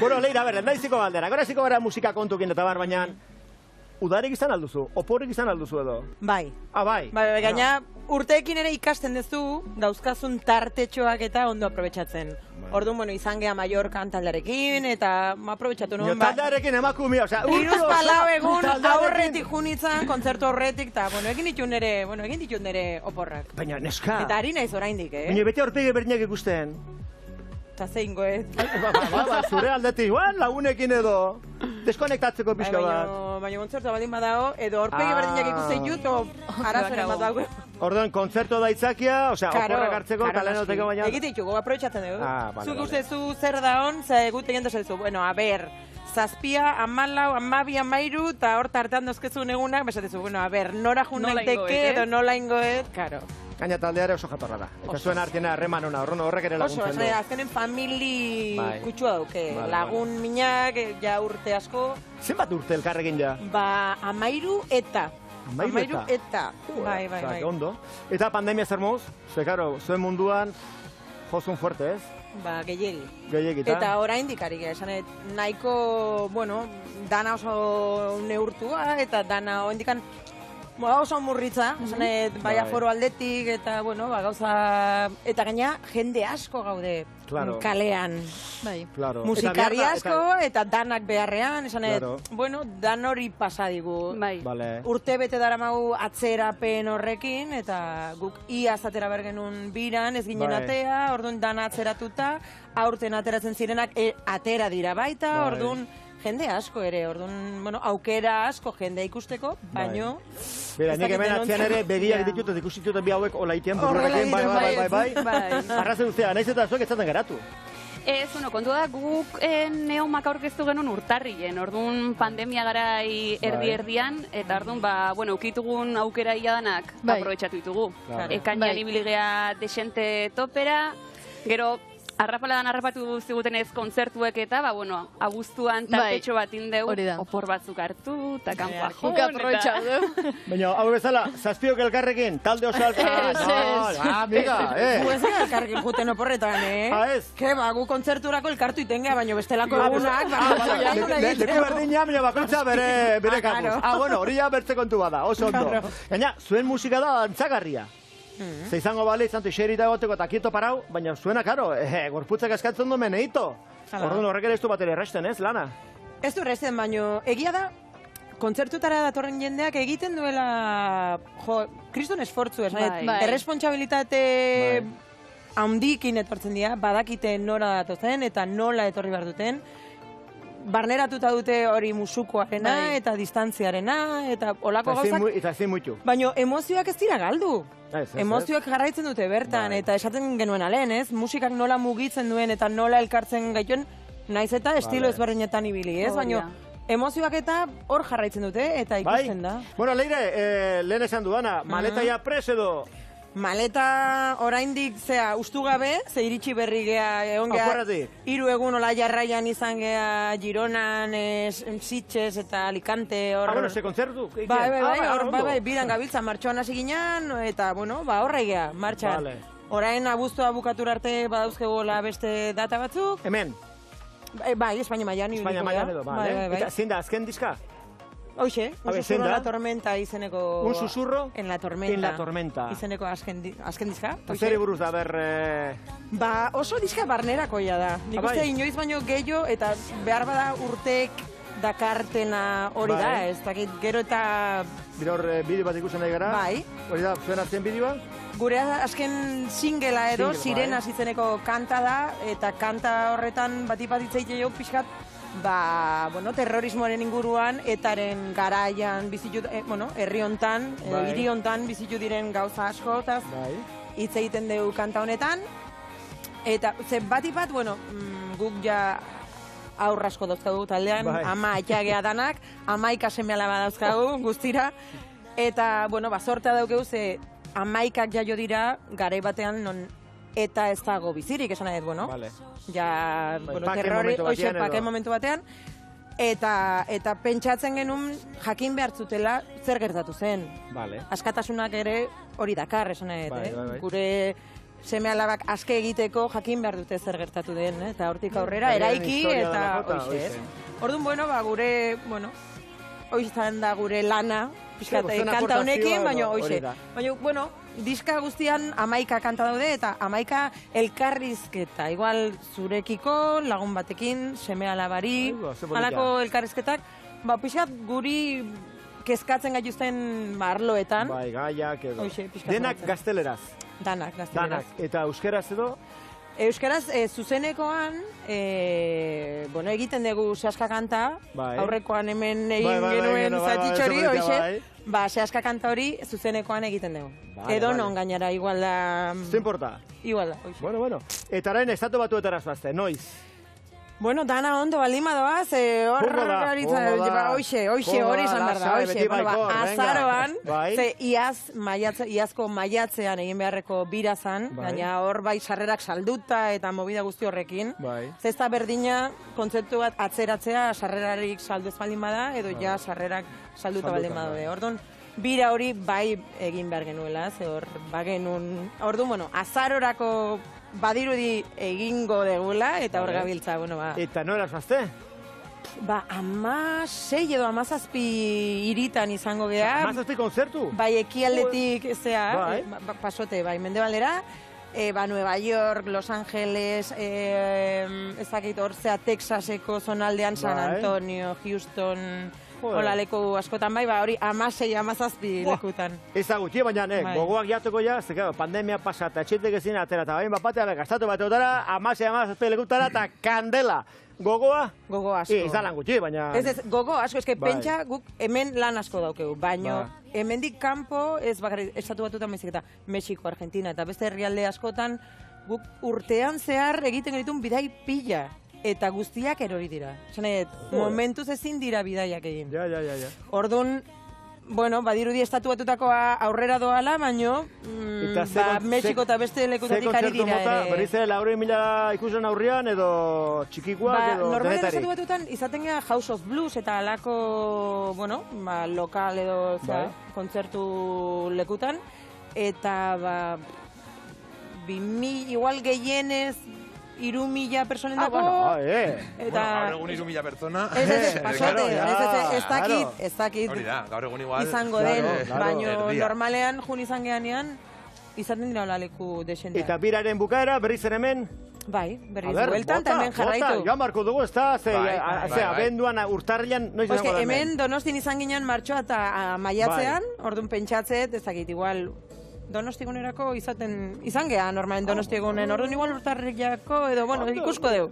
Bueno, Leira, ber, lehendabiziko galdera. Gora ziko gara musika kontukin eta bar, baina udarik izan alduzu, oporrik izan alduzu edo? Bai. Bai. Gaina urteekin ere ikasten duzu, dauzkazun tartetxoak eta ondo aprobetxatzen. Orduan, bueno, izan geha Mallorcan taldearekin, eta aprobetxatu nuen. Taldearekin emakumi, osea, iruz palau egun aurretik junitzen, kontzertu horretik, eta, bueno, egin ditu nere oporrak. Baina, neska. Eta hari naiz oraindik, Baina, bete aurpegi berdinak ikusten. Eta zein goet. Zure aldetik, lagunekin edo. Deskonektatzeko pixka bat. Baina kontzertua baldin badao, edo aurpegi berdinak ikusten jut, o arazoren bat dago. Orduan, kontzertu da itzakia, osea, oporrak hartzeko, talenoteko baina... Egite ditugu, aprobetxatzen dugu. Zuk ustezu zer da hon, ze gute egin dezazu. Bueno, a ber, zazpia, amalau, amabi, amairu, eta hor tartean dozkezun egunak, besatezu, bueno, a ber, nora jun naiteke, edo nola ingoet, karo. Gaina taldeare oso jatorra da. Eta zuen artiena harreman hona, horrek ere laguntzen du. Oso, azkenen famili kutsua dauke. Lagun minak, ja urte asko. Zenbat urte elkarrekin ja? Ba, amairu eta. Amairu eta. Bai. Ondo. Eta pandemia zer moz? Ze, karo, zuen munduan jozun fuerte, ez? Ba, gehiegi. Eta oraindik ari gara, esanet, nahiko, bueno, dana oso neurtua, eta dana oendikan oso murritza, esanet, bai aforo aldetik, eta, bueno, gauza... Eta gaina, jende asko gaude kalean. Musikari asko, eta danak beharrean, esanet, bueno, dan hori pasadigu. Urte bete dara magu atzerapen horrekin, eta guk iaz atera bergenun biran, ez ginen atea, orduan dana atzeratuta, aurten ateratzen zirenak atera dira baita, orduan... Jende asko ere, orduan, bueno, aukera asko jende ikusteko, baino... Bera, nik hemen atzean ere begiak ditut, eta ikusitut bi hauek olaitean burrorekin, bai. Arrazen duzea, nahiz eta zuek etzaten geratu. Ez, kontu da, guk neomak aurkeztu genuen urtarrien, orduan pandemia garai erdi-erdian, eta orduan, bueno, ukitugun aukera iadanak aprobetxatu ditugu. Ekainan ibiligea desente topera, gero... Arrapaladan harrapatu zigutenez kontzertuek eta, bueno, abuztuan tartetxo bat indeu, opor batzuk hartu, eta kanpoa joan, eta... Baina, hau bezala, zazpiok elkarrekin, talde oso amiga, Guez elkarrekin juten oporretan, ez? Ke, gu kontzerturako elkartu itengea, baina bestelako egunak, leku berdina, baina bakoitza bere kapuz. Bueno, hori ja bertze kontu bada, oso ondo. Gaina, zuen musika da antzagarria. Ze izango bale, izanto iserita egoteko eta kieto parau, baina zuena, karo, gorputzak eskatzen du meneito. Orduan horrek ere ez du bat ere erresten, ez, lana? Ez du erresten, baina egia da, kontzertutara datorren jendeak egiten duela, kriston esfortzu, erresponsabilitate handikin etortzen dira, badakite nora datozen eta nola etorri behar duten, barneratuta dute hori musukoarena eta distantziarena, eta olako gauzak... Eta ezin muitu. Baina emozioak ez dira galdu. Emozioak jarraitzen dute bertan, eta esaten genuen alen, ez? Musikak nola mugitzen duen eta nola elkartzen gaituen, naiz eta estilo ezberdinetan ibili, ez? Baina emozioak eta hor jarraitzen dute, eta ikusten da. Bueno, Leire, lehen esan duana, maleta ja pres edo... Maleta oraindik zea ustu gabe, ze iritsi berri gea egon gea. 3 egun ola jarraian izan gea Gironan, Sitges eta Alicante hor. Bueno, ze kontzertu? Bai, bidan gabiltza martxoan hasi ginen eta bueno, horra gea, martxan. Orain abuztua bukatura arte badauzkegola beste data batzuk. Hemen. Bai, Espainia mailan ibiliko. Espainia mailan edo, bai. Eta zein da azken diska? Hoxe, un susurro en la tormenta izeneko... Un susurro? En la tormenta. En la tormenta. Izeneko azken diska. Zeri buruz da, ber... Ba, oso diska barnerakoia da. Nik uste inoiz baino gehiago eta behar bada urtek dakartena hori da, ez dakit gero eta... Bira hor bideo bat ikusten nahi gara? Bai. Hori da, zuen azken bideoa? Gure azken singela edo, Sirenas izeneko kanta da, eta kanta horretan batipat itzaite jo pixkat, bueno, terrorismoaren inguruan, etaren garaian bizitu, herri hontan, hiri hontan bizitu diren gauza asko, eta hitz egiten dugu kanta honetan. Eta, ze batipat, bueno, guk ja aurra asko dauzkagu taldean, ama etxagea danak, 11 seme-alaba dauzkagu guztira, eta, bueno, sortea daukegu, ze 11 jaio dira, garai batean, non eta ez dago bizirik, esan nahi, bueno, ja, terrori, oixe, paken momentu batean, eta pentsatzen genuen jakin behar zutela zer gertatu zen. Askatasunak ere hori dakar, esan nahi, gure seme alabak aske egiteko jakin behar dute zer gertatu den, eta hortik aurrera eraiki eta hoize. Orduan, bueno, gure, hoizan da gure lana, pixkate kanta honekin, baina hoize. Baina, bueno, diska guztian 11 kanta daude eta 11 elkarrizketa. Igual zurekiko, lagun batekin, seme alabari, halako elkarrizketak, pixkat guri kezkatzen gaituzten arloetan. Bai, gaiak edo. Denak gazteleraz. Danak, gazteleraz. Eta euskeraz edo? Euskaraz, zuzenekoan, egiten dugu sehaska kanta, aurrekoan hemen egin genuen zatitxori, hoxe, sehaska kanta hori zuzenekoan egiten dugu. Edo non gainara, igual da... Zenporta? Igual da, hoxe. Bueno. Eta orain estatu batuetara zoazte, noiz? Bueno, dana ondo baldin badoaz, hoxe, hori izan behar da, hoxe. Azaroan, iazko maiatzean egin beharreko bira zan, baina hor bai sarrerak salduta eta movida guzti horrekin. Zesta berdina, kontzeptu bat atzeratzea sarrerarik saldu ez baldin bada, edo ja sarrerak salduta baldin badaude. Orduan, bira hori bai egin behar genuela, ze hor bagenun. Orduan, azarorako badirudi egingo degula, eta hor gabiltza, Eta nora zoazte? 16 edo 17 iritan izango geha. 17 konzertu? Bai, ekialdetik, pasote, mendebaldera, Nueva York, Los Angeles, ezakit horzea Texaseko zonaldean, San Antonio, Houston... Hola, leku askotan bai, hori 16-17 lekutan. Ezaguti, baina, gogoak jatuko ja, pandemia pasata, etxetek ezin atera, eta bain bapatea, gastatu bateotara, 16-17 lekutara, eta kandela. Gogoa? Gogo asko. Ez da lan gutxi, baina... Ez, gogo asko, ez pentsa guk hemen lan asko daukegu, baina hemendik kanpo, ez bakarrik, estatu batutan baizik eta Mexiko, Argentina, eta beste herrialde askotan, guk urtean zehar egiten ditun bidai pila. Eta guztiak erori dira. Momentuz ezin dira bidaiak egin. Ja. Orduan, badirudi estatu batutakoa aurrera doala, baino, Mexiko eta beste lekutatik ari dira ere. Berriz ere, 4.000 ikusen aurrian, edo txikikoak, edo denetarik. Estatu batutan, izaten gara House of Blues eta alako, lokal edo kontzertu lekutan. Eta, 2.000, igual gehienez, 3.000 personen dago. Gaur egun 3.000 persona. Ez dakit. Hori da, gaur egun igual. Izango den, baina normalean jun izan gehanean, izaten dira leku desentean. Eta biraren bukaera, berriz ere hemen? Bai, berriz bueltan, eta hemen jarraitu. Ja, marko dugu, ez da, abenduan, urtarrilan, noiz izango da hemen? Hemen Donostin izan ginen martxoa eta maiatzean, orduan pentsatzet, ez dakit, igual... Donostigunerako izan geha, normalen Donostigunen, orduan igual urtarriako, edo, ikusko deu.